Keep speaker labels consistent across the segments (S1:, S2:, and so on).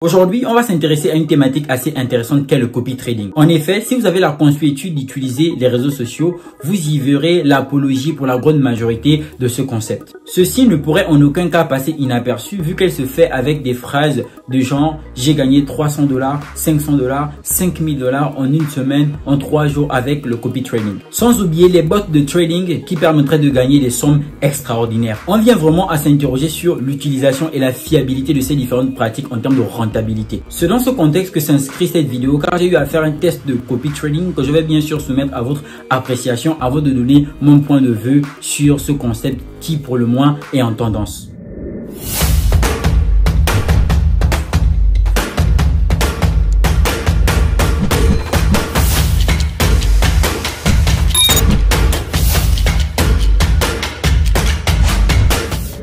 S1: Aujourd'hui, on va s'intéresser à une thématique assez intéressante qu'est le copy trading. En effet, si vous avez la consuétude d'utiliser les réseaux sociaux, vous y verrez l'apologie pour la grande majorité de ce concept. Ceci ne pourrait en aucun cas passer inaperçu vu qu'elle se fait avec des phrases de genre « j'ai gagné $300, $500, $5000 en une semaine, en 3 jours avec le copy trading ». Sans oublier les bots de trading qui permettraient de gagner des sommes extraordinaires. On vient vraiment à s'interroger sur l'utilisation et la fiabilité de ces différentes pratiques en termes de rentabilité. C'est dans ce contexte que s'inscrit cette vidéo car j'ai eu à faire un test de copy trading que je vais bien sûr soumettre à votre appréciation avant de donner mon point de vue sur ce concept qui pour le moins est en tendance.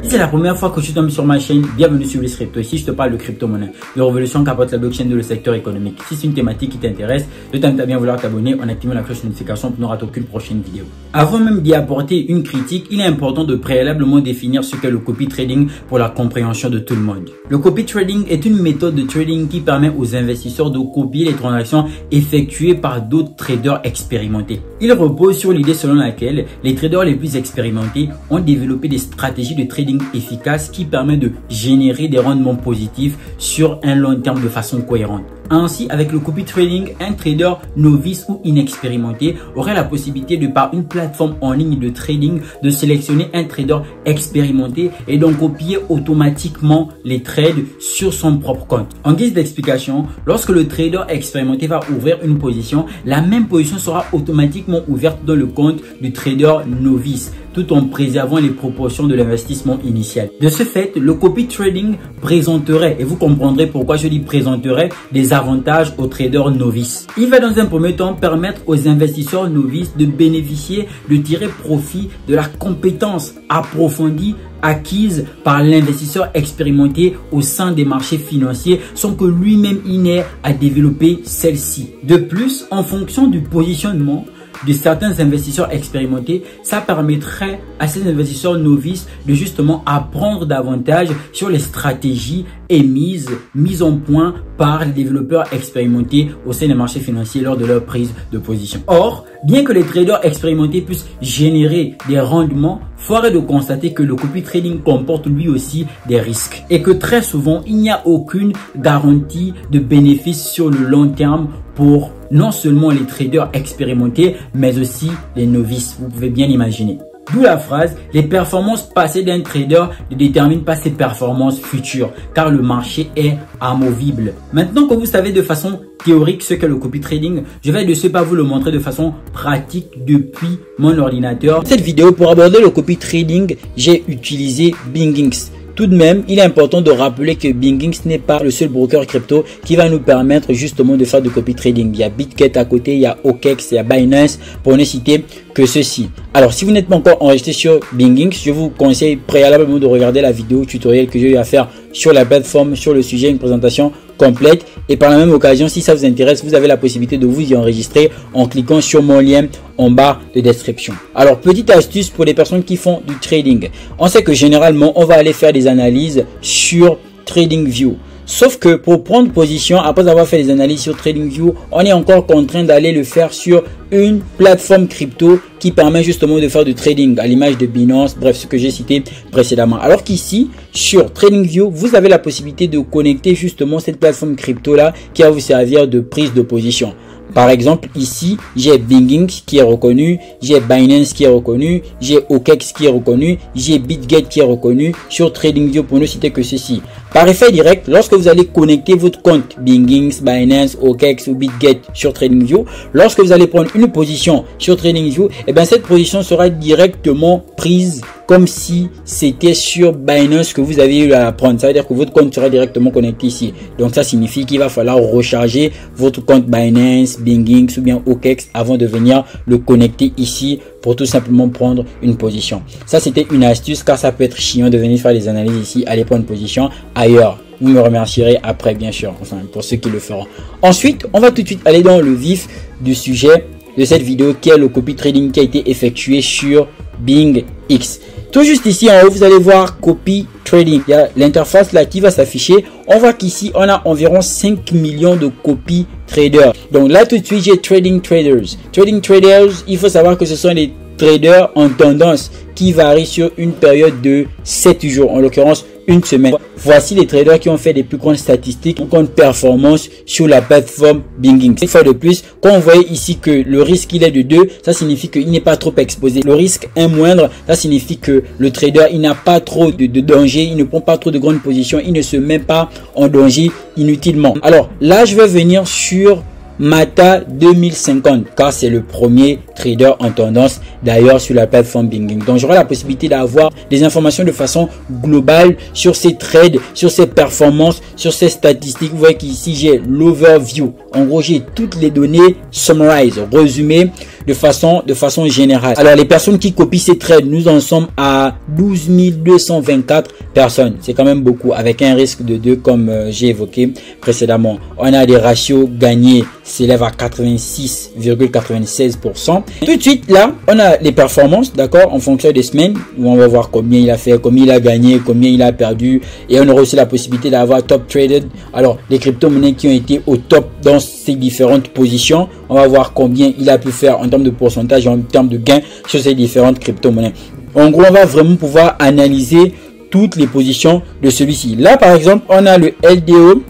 S1: Si c'est la première fois que tu tombes sur ma chaîne, bienvenue sur les crypto. Ici, je te parle de crypto-monnaie, de révolution qu'apporte la blockchain dans le secteur économique. Si c'est une thématique qui t'intéresse, je t'invite à bien vouloir t'abonner en activant la cloche de notification pour ne rater aucune prochaine vidéo. Avant même d'y apporter une critique, il est important de préalablement définir ce qu'est le copy trading pour la compréhension de tout le monde. Le copy trading est une méthode de trading qui permet aux investisseurs de copier les transactions effectuées par d'autres traders expérimentés. Il repose sur l'idée selon laquelle les traders les plus expérimentés ont développé des stratégies de trading efficace qui permet de générer des rendements positifs sur un long terme de façon cohérente. Ainsi, avec le copy trading, un trader novice ou inexpérimenté aurait la possibilité de par une plateforme en ligne de trading de sélectionner un trader expérimenté et donc copier automatiquement les trades sur son propre compte. En guise d'explication, lorsque le trader expérimenté va ouvrir une position, la même position sera automatiquement ouverte dans le compte du trader novice, tout en préservant les proportions de l'investissement initial. De ce fait, le copy trading présenterait, et vous comprendrez pourquoi je dis présenterait, des avantages aux traders novices. Il va dans un premier temps permettre aux investisseurs novices de bénéficier, de tirer profit de la compétence approfondie acquise par l'investisseur expérimenté au sein des marchés financiers sans que lui-même il n'ait à développer celle-ci. De plus, en fonction du positionnement de certains investisseurs expérimentés, ça permettrait à ces investisseurs novices de justement apprendre davantage sur les stratégies mises en point par les développeurs expérimentés au sein des marchés financiers lors de leur prise de position. Or, bien que les traders expérimentés puissent générer des rendements, force est de constater que le copy trading comporte lui aussi des risques et que très souvent, il n'y a aucune garantie de bénéfice sur le long terme pour non seulement les traders expérimentés, mais aussi les novices. Vous pouvez bien imaginer. D'où la phrase « Les performances passées d'un trader ne déterminent pas ses performances futures, car le marché est amovible ». Maintenant que vous savez de façon théorique ce qu'est le copy trading, je vais de ce pas vous le montrer de façon pratique depuis mon ordinateur. Dans cette vidéo, pour aborder le copy trading, j'ai utilisé BingX. Tout de même, il est important de rappeler que BingX n'est pas le seul broker crypto qui va nous permettre justement de faire du copy trading. Il y a BitGet à côté, il y a OKEx, il y a Binance pour ne citer que ceci. Alors, si vous n'êtes pas encore enregistré sur BingX, je vous conseille préalablement de regarder la vidéo tutoriel que j'ai eu à faire sur la plateforme, sur le sujet, une présentation complète. Et par la même occasion, si ça vous intéresse, vous avez la possibilité de vous y enregistrer en cliquant sur mon lien en bas de description. Alors, petite astuce pour les personnes qui font du trading. On sait que généralement, on va aller faire des analyses sur TradingView. Sauf que pour prendre position, après avoir fait les analyses sur TradingView, on est encore contraint d'aller le faire sur une plateforme crypto qui permet justement de faire du trading à l'image de Binance, bref, ce que j'ai cité précédemment. Alors qu'ici, sur TradingView, vous avez la possibilité de connecter justement cette plateforme crypto là qui va vous servir de prise de position. Par exemple, ici, j'ai BingX qui est reconnu, j'ai Binance qui est reconnu, j'ai OKEx qui est reconnu, j'ai BitGet qui est reconnu sur TradingView pour ne citer que ceci. Par effet direct, lorsque vous allez connecter votre compte BingX, Binance, OKEx ou BitGet sur TradingView, lorsque vous allez prendre une position sur TradingView, et bien cette position sera directement prise comme si c'était sur Binance que vous avez eu à la prendre. Ça veut dire que votre compte sera directement connecté ici. Donc ça signifie qu'il va falloir recharger votre compte Binance, BingX ou bien OKEx avant de venir le connecter ici pour tout simplement prendre une position. Ça c'était une astuce car ça peut être chiant de venir faire des analyses ici, aller prendre une position ailleurs. Vous me remercierez après bien sûr, enfin pour ceux qui le feront. Ensuite, on va tout de suite aller dans le vif du sujet de cette vidéo qui est le copy trading qui a été effectué sur BingX. Tout juste ici en haut, vous allez voir copy trading. Il y a l'interface là qui va s'afficher. On voit qu'ici, on a environ 5 millions de copies traders. Donc là, tout de suite, j'ai trading traders. Trading traders, il faut savoir que ce sont les traders en tendance qui varient sur une période de 7 jours, en l'occurrence une semaine. Voici les traders qui ont fait les plus grandes statistiques, plus grandes performances sur la plateforme Binging. Une fois de plus, quand on voit ici que le risque il est de 2, ça signifie qu'il n'est pas trop exposé. Le risque est moindre, ça signifie que le trader il n'a pas trop de danger, il ne prend pas trop de grandes positions, il ne se met pas en danger inutilement. Alors là, je vais venir sur Mata 2050 car c'est le premier trader en tendance d'ailleurs sur la plateforme Binging. Donc j'aurai la possibilité d'avoir des informations de façon globale sur ces trades, sur ces performances, sur ces statistiques. Vous voyez qu'ici j'ai l'overview. En gros, j'ai toutes les données summarize, résumées de façon générale. Alors les personnes qui copient ces trades, nous en sommes à 12 224 personnes. C'est quand même beaucoup avec un risque de 2 comme j'ai évoqué précédemment. On a des ratios gagnés s'élève à 86,96%. Tout de suite là, on a les performances, d'accord, en fonction des semaines où on va voir combien il a fait, combien il a gagné, combien il a perdu, et on aura aussi la possibilité d'avoir top traded. Alors les crypto-monnaies qui ont été au top dans ces différentes positions, on va voir combien il a pu faire en termes de pourcentage, en termes de gains sur ces différentes crypto-monnaies. En gros, on va vraiment pouvoir analyser toutes les positions de celui-ci. Là par exemple, on a le LDO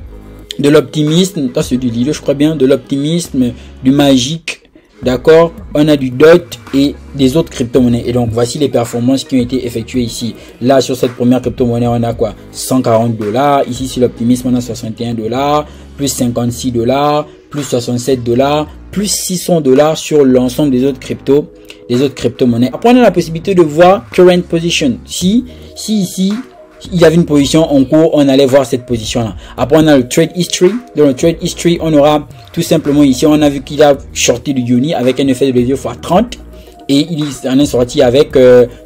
S1: de l'optimisme, c'est du Lido je crois bien, de l'optimisme, du magique, d'accord, on a du DOT et des autres crypto-monnaies. Et donc voici les performances qui ont été effectuées ici. Là sur cette première crypto-monnaie on a quoi, 140 $, ici sur l'optimisme on a 61 $, plus 56 $, plus 67 $, plus 600 $ sur l'ensemble des autres crypto-monnaies. Après on a la possibilité de voir current position. Si ici il y avait une position en cours, on allait voir cette position là. Après on a le trade history. Dans le trade history on aura tout simplement ici, on a vu qu'il a shorté du Uni avec un effet de levier x30 et il en est sorti avec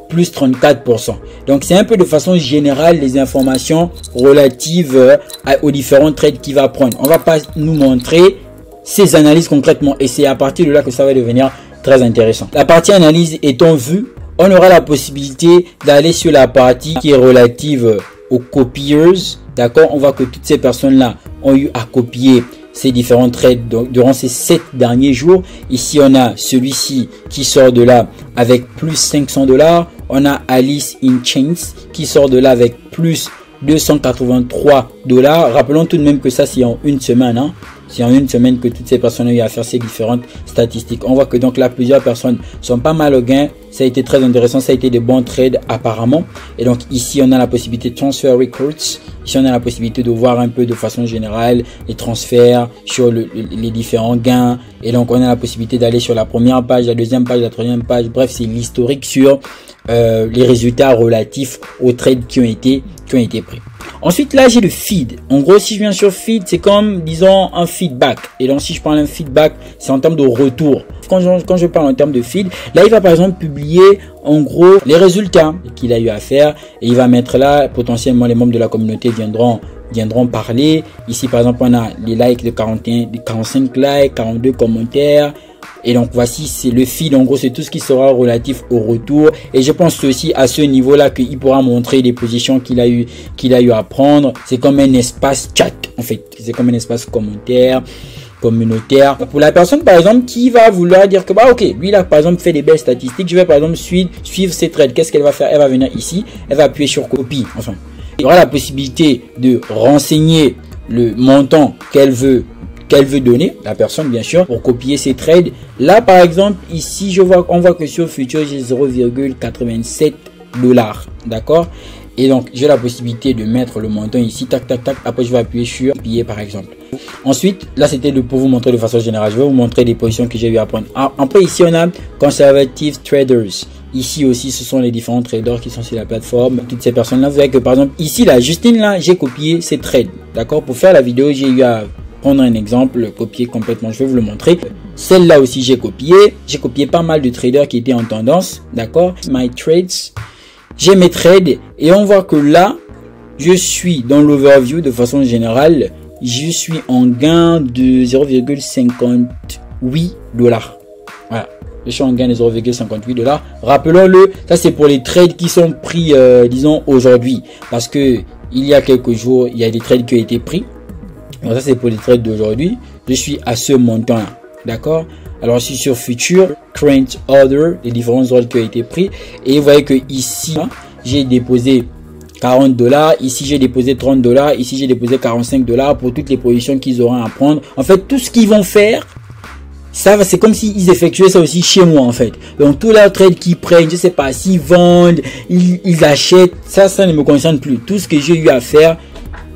S1: plus 34%. Donc c'est un peu de façon générale les informations relatives aux différents trades qu'il va prendre. On va pas nous montrer ces analyses concrètement et c'est à partir de là que ça va devenir très intéressant. La partie analyse étant vue, on aura la possibilité d'aller sur la partie qui est relative aux copieurs. D'accord, on voit que toutes ces personnes-là ont eu à copier ces différents trades durant ces 7 derniers jours. Ici, on a celui-ci qui sort de là avec plus 500 $. On a Alice in Chains qui sort de là avec plus 283 $. Rappelons tout de même que ça, c'est en une semaine. Hein. C'est en une semaine que toutes ces personnes ont eu à faire ces différentes statistiques. On voit que donc là, plusieurs personnes sont pas mal au gain. Ça a été très intéressant. Ça a été des bons trades apparemment. Et donc ici, on a la possibilité de transfer records. Ici, on a la possibilité de voir un peu de façon générale les transferts sur les différents gains. Et donc, on a la possibilité d'aller sur la première page, la deuxième page, la troisième page. Bref, c'est l'historique sur les résultats relatifs aux trades qui ont été pris. Ensuite, là, j'ai le feed. En gros, si je viens sur feed, c'est comme, disons, un feedback. Et donc, si je parle d'un feedback, c'est en termes de retour. Quand je parle en termes de feed, là, il va par exemple publier, en gros, les résultats qu'il a eu à faire. Et il va mettre là, potentiellement, les membres de la communauté viendront parler. Ici, par exemple, on a les likes de 45 likes, 42 commentaires. Et donc voici, c'est le feed. En gros, c'est tout ce qui sera relatif au retour. Et je pense aussi à ce niveau-là qu'il pourra montrer les positions qu'il a eu à prendre. C'est comme un espace chat en fait. C'est comme un espace commentaire communautaire. Pour la personne par exemple qui va vouloir dire que bah ok, lui il a par exemple fait des belles statistiques. Je vais par exemple suivre ses trades. Qu'est-ce qu'elle va faire? Elle va venir ici. Elle va appuyer sur copie. Enfin, il y aura la possibilité de renseigner le montant qu'elle veut donner, la personne bien sûr, pour copier ses trades. Là par exemple, ici on voit que sur Future j'ai 0,87 $, d'accord, et donc j'ai la possibilité de mettre le montant ici, tac tac tac. Après je vais appuyer sur copier par exemple. Ensuite là c'était pour vous montrer de façon générale. Je vais vous montrer les positions que j'ai eu à prendre. Après ici on a conservative traders. Ici aussi, ce sont les différents traders qui sont sur la plateforme. Toutes ces personnes-là, vous voyez que par exemple, ici, là, Justine, là, j'ai copié ses trades. D'accord? Pour faire la vidéo, j'ai eu à prendre un exemple, copier complètement. Je vais vous le montrer. Celle-là aussi, j'ai copié. J'ai copié pas mal de traders qui étaient en tendance. D'accord? My trades. J'ai mes trades. Et on voit que là, je suis dans l'overview de façon générale. Je suis en gain de 0,58 $. Voilà. Je suis en gain de 0,58 $. Rappelons-le, ça c'est pour les trades qui sont pris, disons, aujourd'hui. Parce que il y a quelques jours, il y a des trades qui ont été pris. Donc ça c'est pour les trades d'aujourd'hui. Je suis à ce montant-là. D'accord? Alors je suis sur Future, Current Order, les différents ordres qui ont été pris. Et vous voyez que ici, j'ai déposé 40 $. Ici, j'ai déposé 30 $. Ici, j'ai déposé 45 $ pour toutes les positions qu'ils auront à prendre. En fait, tout ce qu'ils vont faire, ça, c'est comme s'ils effectuaient ça aussi chez moi, en fait. Donc, tous leurs trades qu'ils prennent, je sais pas, s'ils vendent, ils achètent, ça ne me concerne plus. Tout ce que j'ai eu à faire,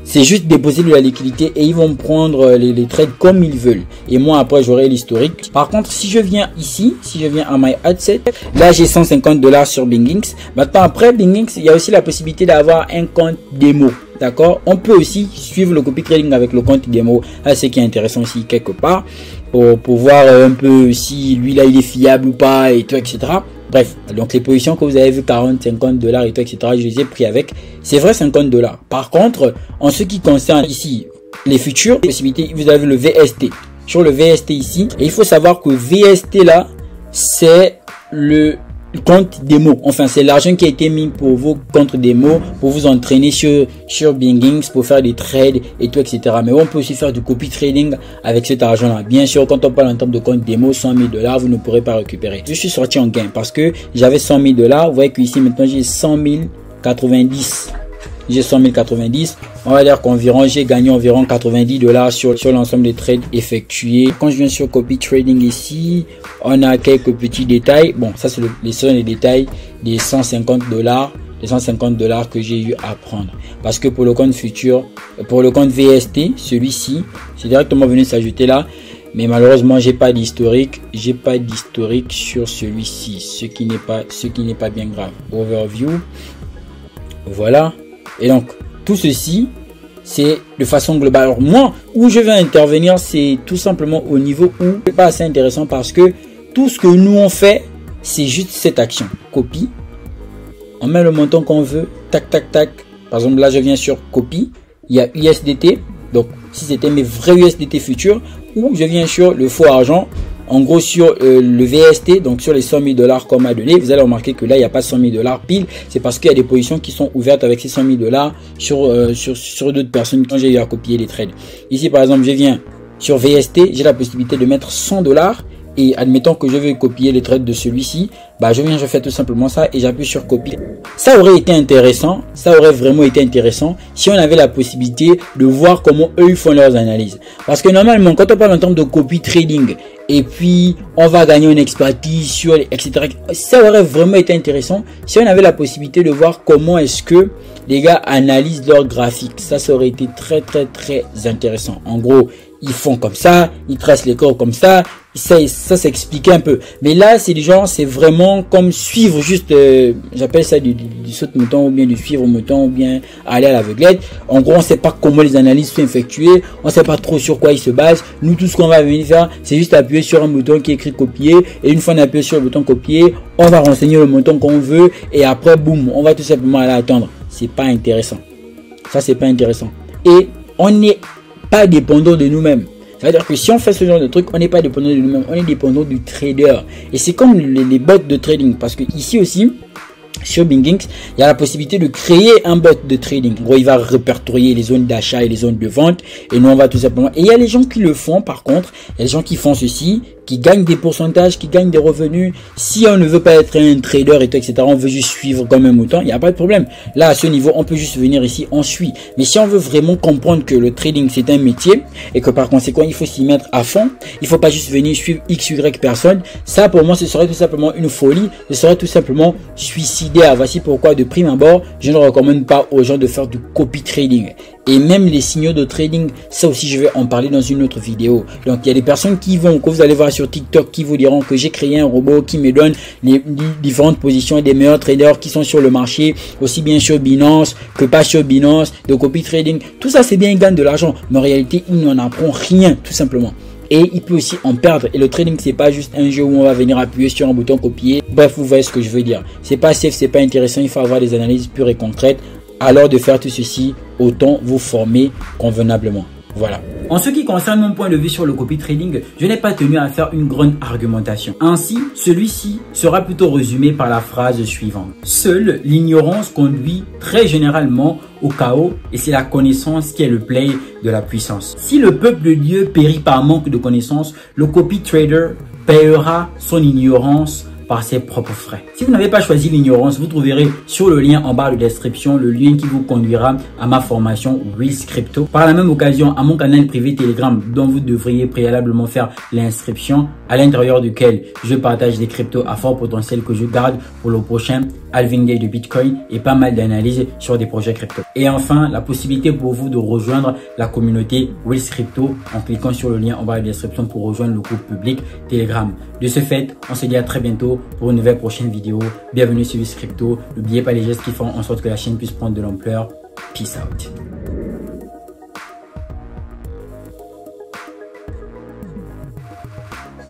S1: c'est juste déposer de la liquidité et ils vont prendre les trades comme ils veulent. Et moi, après, j'aurai l'historique. Par contre, si je viens ici, si je viens à My Adset, là, j'ai 150 $ sur BingX. Maintenant, après BingX, il y a aussi la possibilité d'avoir un compte démo. D'accord? On peut aussi suivre le copy trading avec le compte démo. Là, c'est qui est intéressant aussi quelque part. Pour voir un peu si lui là il est fiable ou pas et tout, etc. Bref, donc les positions que vous avez vu 40, 50 $ et tout, etc. je les ai pris avec, c'est vrai 50 $. Par contre, en ce qui concerne ici les futures possibilités, vous avez le VST. Sur le VST ici, et il faut savoir que VST là, c'est le compte démo. Enfin, c'est l'argent qui a été mis pour vos comptes démo, pour vous entraîner sur BingX, pour faire des trades et tout, etc. Mais on peut aussi faire du copy trading avec cet argent-là. Bien sûr, quand on parle en termes de compte démo, 100 000 $, vous ne pourrez pas récupérer. Je suis sorti en gain parce que j'avais 100 000 $. Vous voyez qu'ici, maintenant, j'ai 100 090. J'ai 100 090. On va dire qu'environ, j'ai gagné environ 90 $ sur l'ensemble des trades effectués. Quand je viens sur copy trading ici, on a quelques petits détails. Bon, ça c'est les détails des 150 $, les 150 $ que j'ai eu à prendre. Parce que pour le compte futur, pour le compte VST, celui-ci, c'est directement venu s'ajouter là. Mais malheureusement, j'ai pas d'historique. J'ai pas d'historique sur celui-ci, ce qui n'est pas bien grave. Overview. Voilà. Et donc, tout ceci, c'est de façon globale. Alors moi, où je vais intervenir, c'est tout simplement au niveau où c'est pas assez intéressant parce que tout ce que nous on fait, c'est juste cette action. Copie. On met le montant qu'on veut. Tac, tac, tac. Par exemple, là, je viens sur copie. Il y a USDT. Donc, si c'était mes vrais USDT futurs, ou je viens sur le faux argent. En gros, sur le VST, donc sur les 100 000 $ qu'on m'a donné, vous allez remarquer que là, il n'y a pas 100 000 $ pile. C'est parce qu'il y a des positions qui sont ouvertes avec ces 100 000 $ sur d'autres personnes quand j'ai eu à copier les trades. Ici, par exemple, je viens sur VST, j'ai la possibilité de mettre 100 $. Et admettons que je vais copier les trades de celui-ci, bah je fais tout simplement ça et j'appuie sur copier. Ça aurait été intéressant, ça aurait vraiment été intéressant si on avait la possibilité de voir comment eux ils font leurs analyses. Parce que normalement, quand on parle en termes de copy trading, et puis on va gagner une expertise sur etc. Ça aurait vraiment été intéressant si on avait la possibilité de voir comment est-ce que les gars analysent leurs graphiques. Ça aurait été très très très intéressant. En gros, ils font comme ça, ils tracent les corps comme ça s'expliquait un peu. Mais là, c'est du genre, c'est vraiment comme suivre juste, j'appelle ça du saute-mouton ou bien du suivre-mouton ou bien aller à l'aveuglette. En gros, on sait pas comment les analyses sont effectuées, on sait pas trop sur quoi ils se basent. Nous, tout ce qu'on va venir faire, c'est juste appuyer sur un bouton qui est écrit copier et une fois on appuie sur le bouton copier, on va renseigner le montant qu'on veut et après, boum, on va tout simplement aller attendre. C'est pas intéressant. Ça, c'est pas intéressant. Et on n'est pas dépendant de nous-mêmes. C'est-à-dire que si on fait ce genre de truc, on n'est pas dépendant de nous-mêmes, on est dépendant du trader. Et c'est comme les bots de trading. Parce que ici aussi, sur BingX, il y a la possibilité de créer un bot de trading. En gros, il va répertorier les zones d'achat et les zones de vente. Et nous, on va tout simplement... Et il y a les gens qui le font, par contre. Il y a les gens qui font ceci, qui gagnent des pourcentages, qui gagnent des revenus. Si on ne veut pas être un trader et tout, etc., on veut juste suivre comme un mouton, il n'y a pas de problème. Là, à ce niveau, on peut juste venir ici, on suit. Mais si on veut vraiment comprendre que le trading, c'est un métier et que par conséquent, il faut s'y mettre à fond, il ne faut pas juste venir suivre X, Y personne. Ça, pour moi, ce serait tout simplement une folie. Ce serait tout simplement suicidaire. Voici pourquoi, de prime abord, je ne recommande pas aux gens de faire du copy trading. Et même les signaux de trading, ça aussi je vais en parler dans une autre vidéo. Donc il y a des personnes que vous allez voir sur TikTok qui vous diront que j'ai créé un robot qui me donne les différentes positions des meilleurs traders qui sont sur le marché, aussi bien sur Binance que pas sur Binance, de copy trading. Tout ça c'est bien, ils gagnent de l'argent, mais en réalité ils n'en apprennent rien tout simplement. Et il peut aussi en perdre. Et le trading, c'est pas juste un jeu où on va venir appuyer sur un bouton copier. Bref, vous voyez ce que je veux dire. C'est pas safe, c'est pas intéressant. Il faut avoir des analyses pures et concrètes. Alors de faire tout ceci, autant vous former convenablement. Voilà. En ce qui concerne mon point de vue sur le copy trading, je n'ai pas tenu à faire une grande argumentation. Ainsi, celui-ci sera plutôt résumé par la phrase suivante. Seule l'ignorance conduit très généralement au chaos et c'est la connaissance qui est le play de la puissance. Si le peuple de Dieu périt par manque de connaissances, le copy trader paiera son ignorance par ses propres frais. Si vous n'avez pas choisi l'ignorance, vous trouverez sur le lien en barre de description le lien qui vous conduira à ma formation Reels Crypto. Par la même occasion, à mon canal privé Telegram dont vous devriez préalablement faire l'inscription, à l'intérieur duquel je partage des cryptos à fort potentiel que je garde pour le prochain halving day de Bitcoin et pas mal d'analyses sur des projets crypto. Et enfin, la possibilité pour vous de rejoindre la communauté Reels Crypto en cliquant sur le lien en barre de description pour rejoindre le groupe public Telegram. De ce fait, on se dit à très bientôt pour une nouvelle prochaine vidéo. Bienvenue sur Reels Crypto. N'oubliez pas les gestes qui font en sorte que la chaîne puisse prendre de l'ampleur. Peace out.